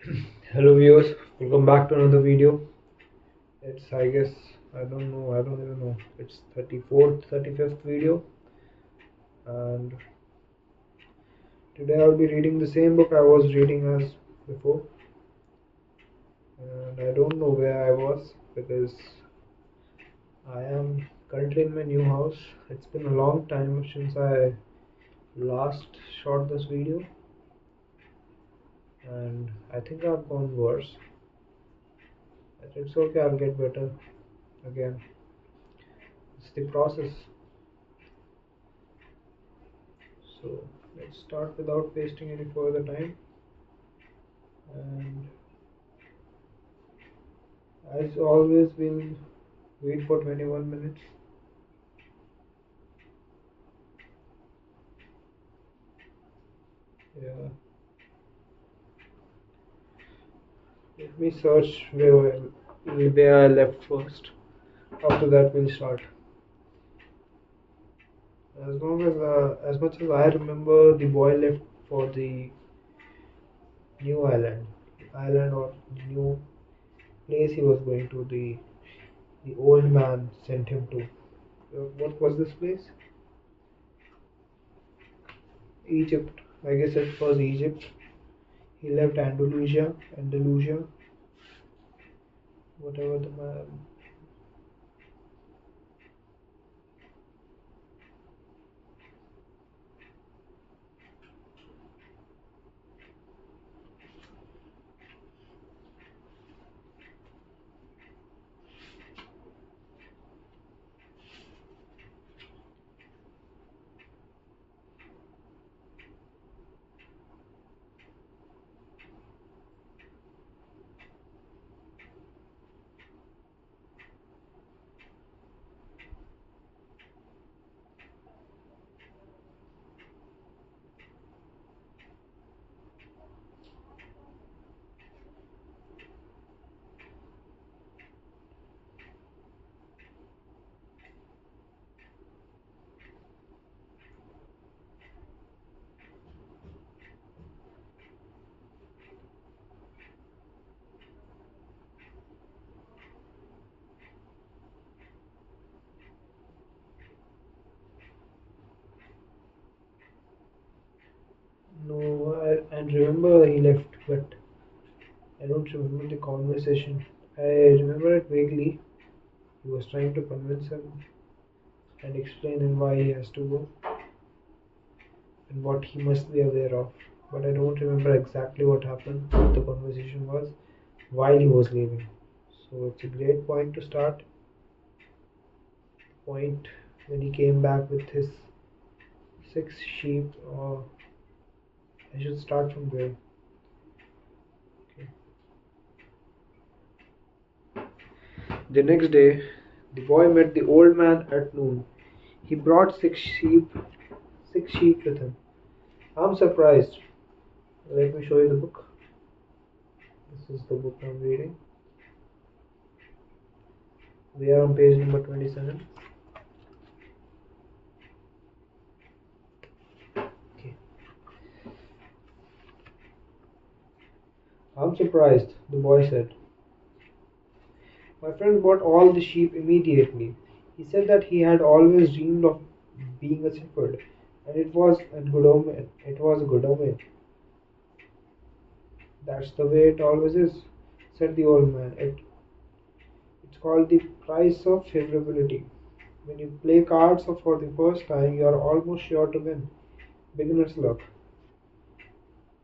Hello viewers, welcome back to another video. It's I guess I don't even know. It's 34th, 35th video, and today I'll be reading the same book I was reading as before. And I don't know where I was because I am currently in my new house. It's been a long time since I last shot this video, and I think I've gone worse. But it's okay, I'll get better again. It's the process. So let's start without wasting any further time. And as always, we'll wait for 21 minutes. Yeah, let me search where I left first. After that, we'll start. As much as I remember, the boy left for the new island or new place he was going to. The old man sent him to. What was this place? Egypt. I guess it was Egypt. He left Andalusia, whatever the man. No, and remember he left, but I don't remember the conversation. I remember it vaguely. He was trying to convince him and explain him why he has to go and what he must be aware of. But I don't remember exactly what happened, what the conversation was while he was leaving. So it's a great point to start. Point when he came back with his 6 sheep, or I should start from there. Okay. The next day, the boy met the old man at noon. He brought 6 sheep with him. I'm surprised. Let me show you the book. This is the book I'm reading. We are on page number 27. Okay. I'm surprised, the boy said. My friend bought all the sheep immediately. He said that he had always dreamed of being a shepherd, and it was a good omen. It was a good omen. That's the way it always is, said the old man. It's called the price of favorability. When you play cards for the first time, you are almost sure to win. Beginner's luck.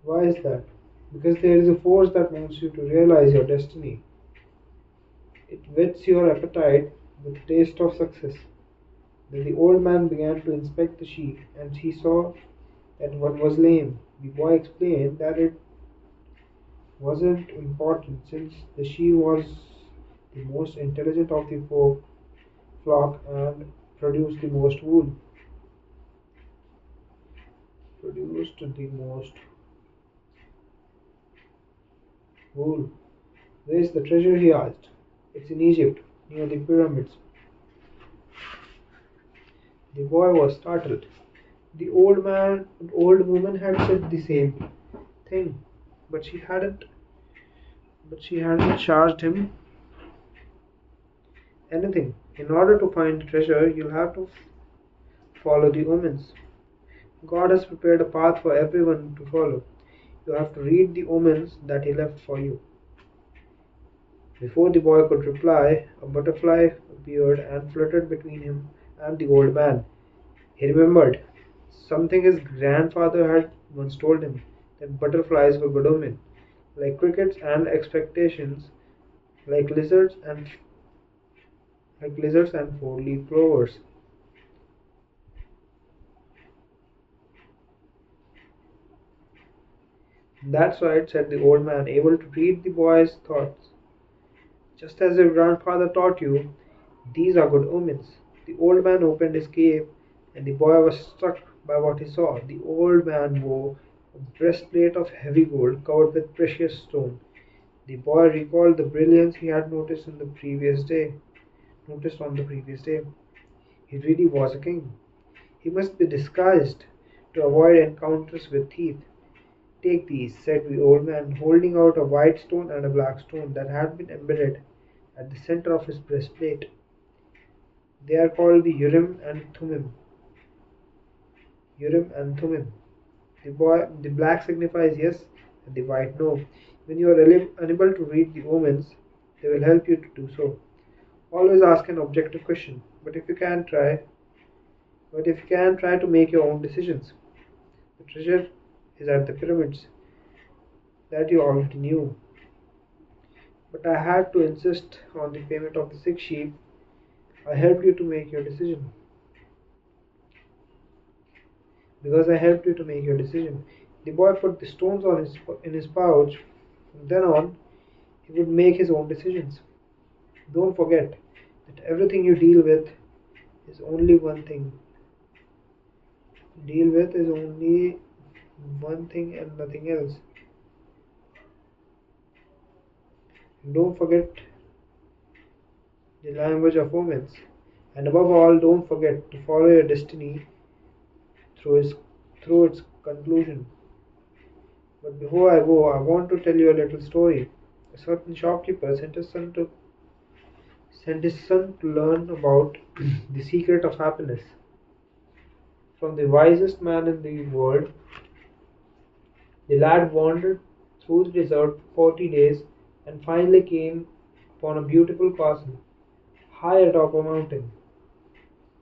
Why is that? Because there is a force that wants you to realize your destiny. It whets your appetite with the taste of success. Then the old man began to inspect the sheep, and he saw that one was lame. The boy explained that it wasn't important since the sheep was the most intelligent of the flock and produced the most wool. Produced the most wool. Where's the treasure? He asked. It's in Egypt, near the pyramids. The boy was startled. The old woman had said the same thing, but she hadn't but she hadn't charged him anything. In order to find the treasure, you'll have to follow the omens. God has prepared a path for everyone to follow. You have to read the omens that He left for you. Before the boy could reply, a butterfly appeared and fluttered between him and the old man. He remembered something his grandfather had once told him, that butterflies were good omen, like crickets and expectations, like lizards and four-leaf clovers. That's right, said the old man, able to read the boy's thoughts. Just as your grandfather taught you, these are good omens. The old man opened his cave, and the boy was struck by what he saw. The old man wore a breastplate of heavy gold covered with precious stone. The boy recalled the brilliance he had noticed on the previous day. He really was a king. He must be disguised to avoid encounters with thieves. Take these, said the old man, holding out a white stone and a black stone that had been embedded at the center of his breastplate. They are called the Urim and Thummim. Urim and Thummim. The black signifies yes, and the white no. When you are unable to read the omens, they will help you to do so. Always ask an objective question, but if you can, try to make your own decisions. The treasure is at the pyramids, that you already knew. But I had to insist on the payment of the 6 sheep. I helped you to make your decision. Because I helped you to make your decision. The boy put the stones in his pouch. From then on, he would make his own decisions. Don't forget that everything you deal with is only one thing. Deal with is only one thing and nothing else. And don't forget the language of omens. And above all, don't forget to follow your destiny through its conclusion. But before I go, I want to tell you a little story. A certain shopkeeper sent his son to learn about the secret of happiness from the wisest man in the world. The lad wandered through the desert for 40 days and finally came upon a beautiful castle high atop a mountain.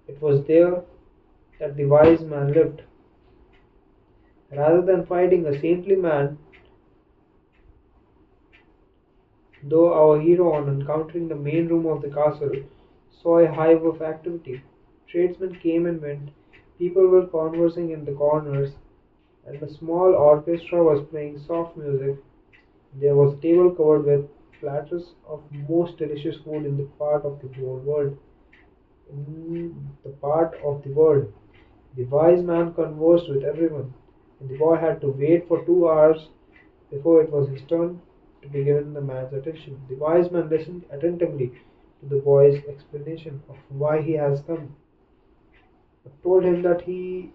It was there that the wise man lived. Rather than fighting a saintly man, though our hero, on encountering the main room of the castle, saw a hive of activity. Tradesmen came and went, people were conversing in the corners, and a small orchestra was playing soft music. There was a table covered with platters of most delicious food in the part of the world. The wise man conversed with everyone, and the boy had to wait for 2 hours before it was his turn to be given the man's attention. The wise man listened attentively to the boy's explanation of why he has come, but told him that he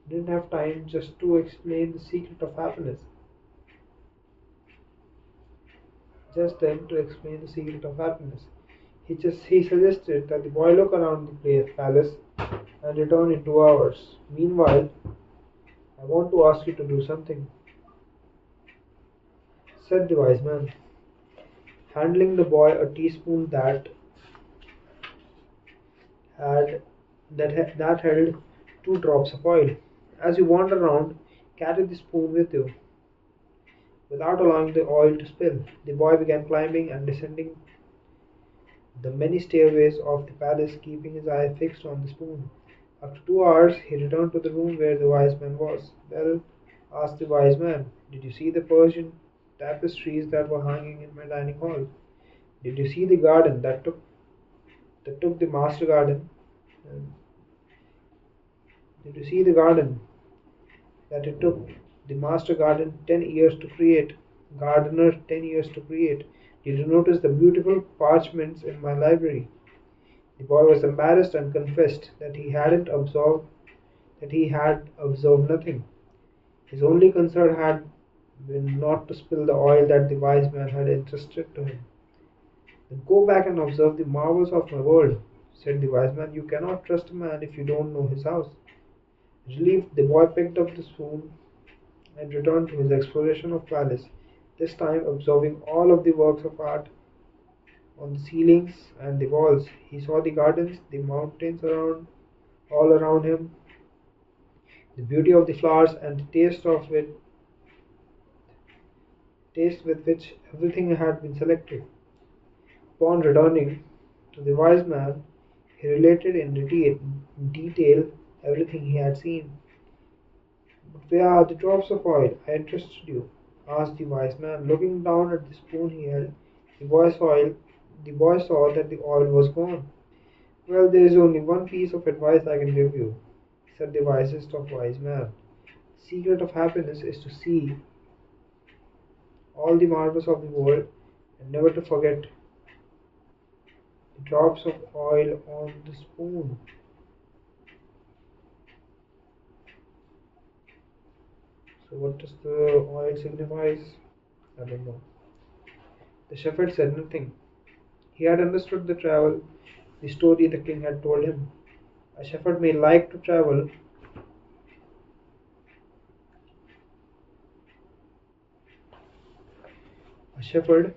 didn't have time just to explain the secret of happiness. Just then to explain the secret of happiness. He suggested that the boy look around the palace and return in 2 hours. Meanwhile, I want to ask you to do something, said the wise man, handing the boy a teaspoon had that held 2 drops of oil. As you wander around, carry the spoon with you, without allowing the oil to spill. The boy began climbing and descending the many stairways of the palace, keeping his eye fixed on the spoon. After 2 hours, he returned to the room where the wise man was. Well, asked the wise man, did you see the Persian tapestries that were hanging in my dining hall? Did you see the garden that took the master garden? Um, did you see the garden that it took the master garden 10 years to create? Gardener 10 years to create. Did you notice the beautiful parchments in my library? The boy was embarrassed and confessed that he had observed nothing. His only concern not to spill the oil that the wise man had entrusted to him. "Then go back and observe the marvels of my world," said the wise man. "You cannot trust a man if you don't know his house." Relieved, the boy picked up the spoon and returned to his exploration of palace, this time observing all of the works of art on the ceilings and the walls. He saw the gardens, the mountains all around him, the beauty of the flowers, and the taste with which everything had been selected. Upon returning to the wise man, he related in detail everything he had seen. "But where are the drops of oil I entrusted you?" asked the wise man. Looking down at the spoon he held, the boy saw that the oil was gone. "Well, there is only one piece of advice I can give you," said the wisest of wise men. "The secret of happiness is to see all the marvels of the world and never to forget the drops of oil on the spoon." So, what does the oil signifies? I don't know. The shepherd said nothing. He had understood the story the king had told him. A shepherd may like to travel. A shepherd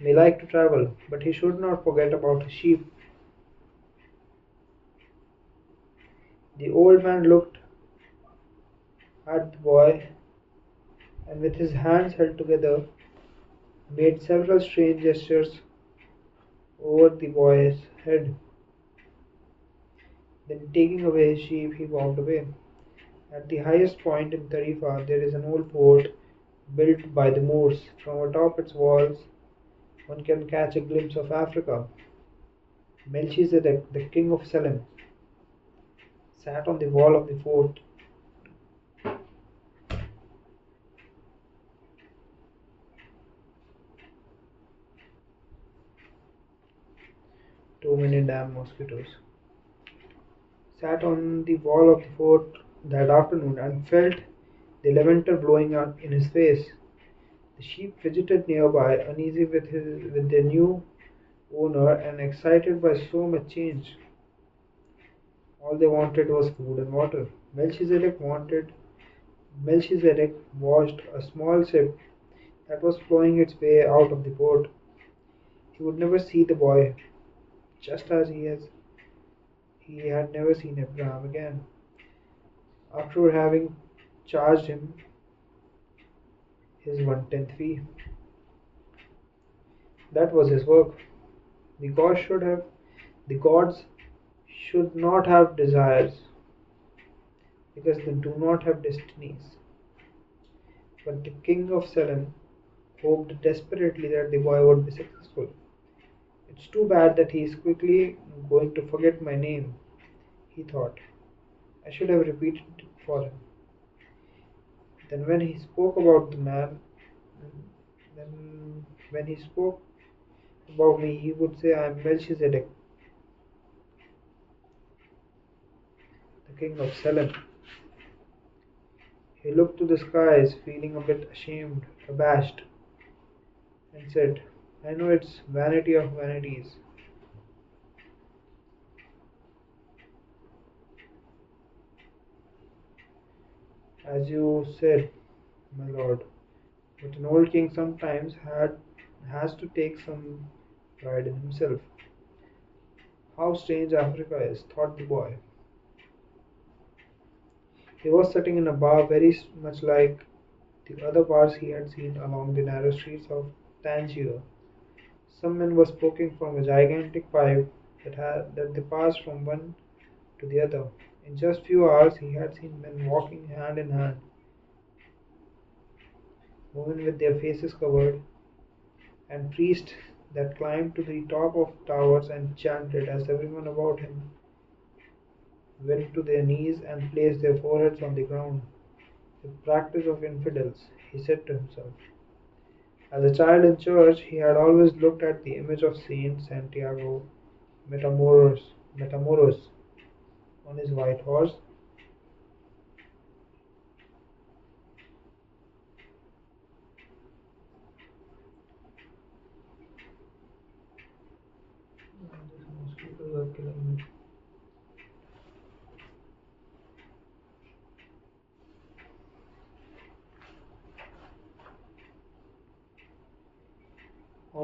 may like to travel, but he should not forget about his sheep. The old man looked at the boy and, with his hands held together, made several strange gestures over the boy's head. Then, taking away his sheep, he walked away. At the highest point in Tarifa, there is an old fort built by the Moors. From atop its walls, one can catch a glimpse of Africa. Melchizedek, the king of Salem, sat on the wall of the fort. 2 million damn mosquitoes. Sat on the wall of the fort that afternoon and felt the lavender blowing out in his face. The sheep fidgeted nearby, uneasy with their new owner and excited by so much change. All they wanted was food and water. Melchizedek watched a small ship that was plowing its way out of the port. He would never see the boy, just as he had never seen Abraham again. After having charged him his 1/10 fee, that was his work. The gods should have the gods should not have desires, because they do not have destinies. But the king of Salem hoped desperately that the boy would be successful. "It's too bad that he is quickly going to forget my name," he thought. "I should have repeated it for him. Then when he spoke about the man, then when he spoke about me, he would say, 'I am Melchizedek, the king of Salem.'" He looked to the skies, feeling a bit ashamed, abashed, and said, "I know it's vanity of vanities. As you said, my lord, but an old king sometimes has to take some pride in himself." "How strange Africa is," thought the boy. He was sitting in a bar very much like the other bars he had seen along the narrow streets of Tangier. Some men were smoking from a gigantic pipe that they passed from one to the other. In just few hours he had seen men walking hand in hand, women with their faces covered, and priests that climbed to the top of towers and chanted as everyone about him went to their knees and placed their foreheads on the ground. "The practice of infidels," he said to himself. As a child in church, he had always looked at the image of Saint Santiago Matamoros on his white horse,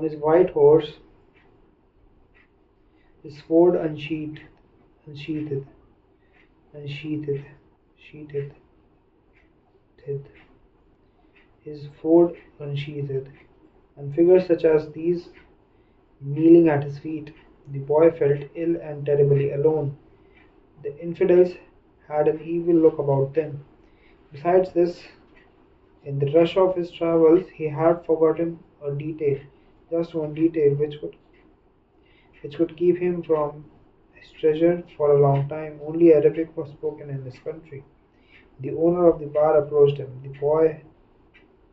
On his white horse, his sword unsheathed, unsheathed, sheathed, his sword unsheathed, and figures such as these kneeling at his feet. The boy felt ill and terribly alone. The infidels had an evil look about them. Besides this, in the rush of his travels, he had forgotten a detail, just one detail, which could keep him from his treasure for a long time. Only Arabic was spoken in this country. The owner of the bar approached him. The boy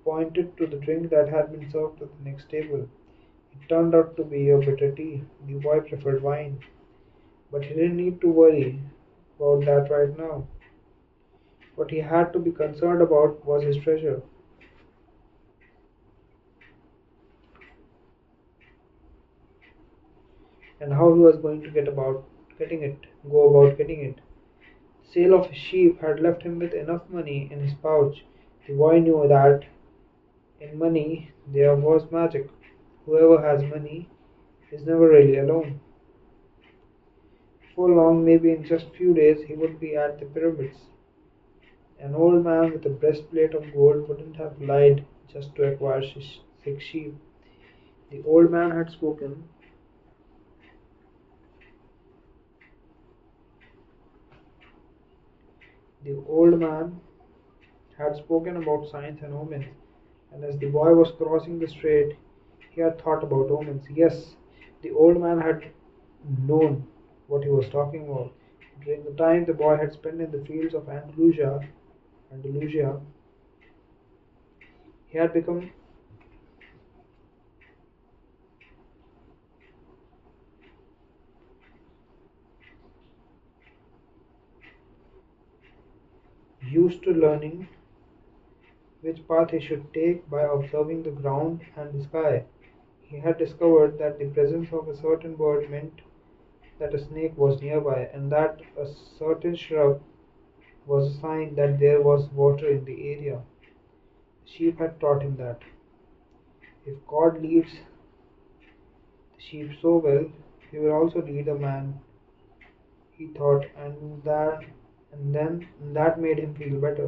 pointed to the drink that had been served at the next table. It turned out to be a bitter tea. The boy preferred wine, but he didn't need to worry about that right now. What he had to be concerned about was his treasure, and how he was going to go about getting it. The sale of his sheep had left him with enough money in his pouch. The boy knew that in money there was magic. Whoever has money is never really alone. Before long, maybe in just few days, he would be at the pyramids. An old man with a breastplate of gold wouldn't have lied just to acquire 6 sheep. The old man had spoken. The old man had spoken about signs and omens, and as the boy was crossing the strait, he had thought about omens. Yes, the old man had known what he was talking about. During the time the boy had spent in the fields of Andalusia, he had become used to learning which path he should take by observing the ground and the sky. He had discovered that the presence of a certain bird meant that a snake was nearby, and that a certain shrub was a sign that there was water in the area. The sheep had taught him that. If God leads the sheep so well, he will also lead a man, he thought, and that made him feel better.